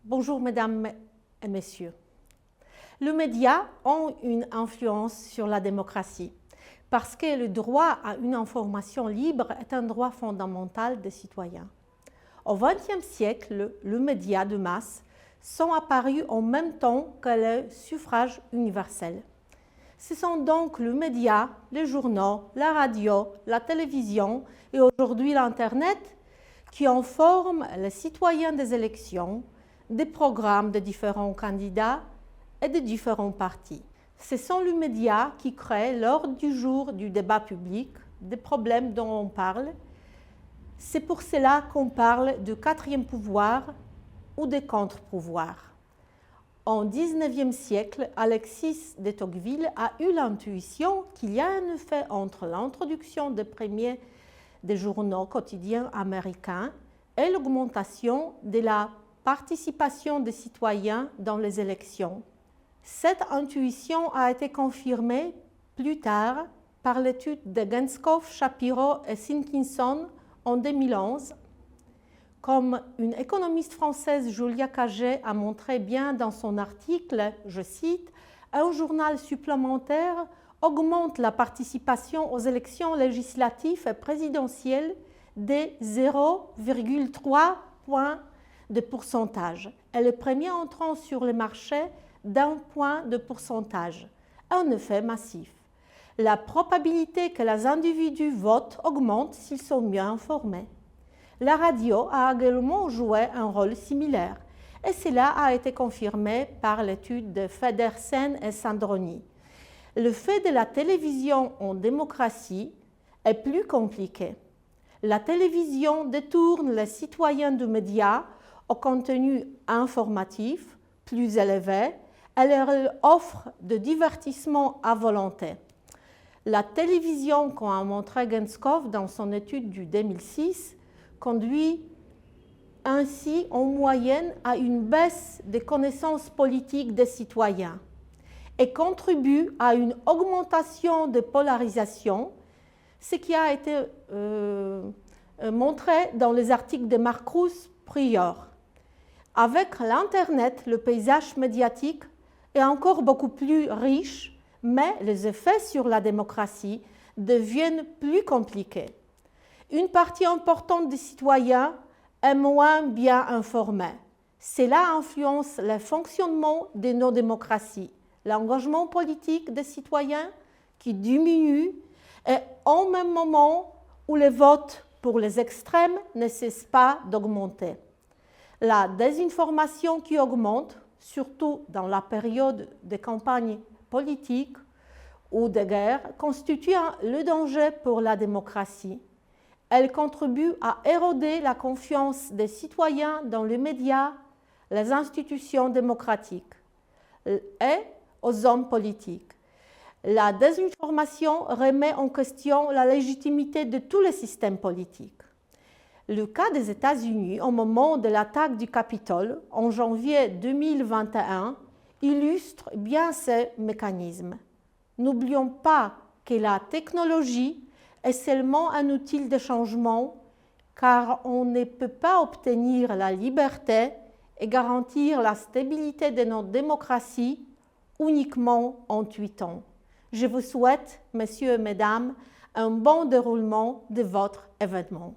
Bonjour mesdames et messieurs. Les médias ont une influence sur la démocratie parce que le droit à une information libre est un droit fondamental des citoyens. Au XXe siècle, les médias de masse sont apparus en même temps que le suffrage universel. Ce sont donc les médias, les journaux, la radio, la télévision et aujourd'hui l'Internet qui informent les citoyens des élections, des programmes de différents candidats et de différents partis. Ce sont les médias qui créent l'ordre du jour du débat public, des problèmes dont on parle. C'est pour cela qu'on parle de quatrième pouvoir ou de contre-pouvoir. Au XIXe siècle, Alexis de Tocqueville a eu l'intuition qu'il y a un effet entre l'introduction des premiers des journaux quotidiens américains et l'augmentation de la participation des citoyens dans les élections. Cette intuition a été confirmée plus tard par l'étude de Genskov, Shapiro et Simpkinson en 2011. Comme une économiste française, Julia Cagé, a montré bien dans son article, je cite, « Un journal supplémentaire augmente la participation aux élections législatives et présidentielles de 0,3 points de pourcentage et le premier entrant sur le marché d'1 point de pourcentage, un effet massif. La probabilité que les individus votent augmente s'ils sont mieux informés. La radio a également joué un rôle similaire et cela a été confirmé par l'étude de Feddersen et Sandroni. Le fait de la télévision en démocratie est plus compliqué. La télévision détourne les citoyens des médias au contenu informatif plus élevé et leur offre de divertissement à volonté. La télévision, comme a montré Genskov dans son étude du 2006, conduit ainsi en moyenne à une baisse des connaissances politiques des citoyens et contribue à une augmentation de polarisation, ce qui a été montré dans les articles de Marcus Prior. Avec l'Internet, le paysage médiatique est encore beaucoup plus riche, mais les effets sur la démocratie deviennent plus compliqués. Une partie importante des citoyens est moins bien informée. Cela influence le fonctionnement de nos démocraties. L'engagement politique des citoyens qui diminue et au même moment où les votes pour les extrêmes ne cessent pas d'augmenter. La désinformation qui augmente, surtout dans la période des campagnes politiques ou de guerre, constitue le danger pour la démocratie. Elle contribue à éroder la confiance des citoyens dans les médias, les institutions démocratiques et aux hommes politiques. La désinformation remet en question la légitimité de tous les systèmes politiques. Le cas des États-Unis au moment de l'attaque du Capitole en janvier 2021 illustre bien ces mécanismes. N'oublions pas que la technologie est seulement un outil de changement car on ne peut pas obtenir la liberté et garantir la stabilité de notre démocratie uniquement en tweetant. Je vous souhaite, messieurs et mesdames, un bon déroulement de votre événement.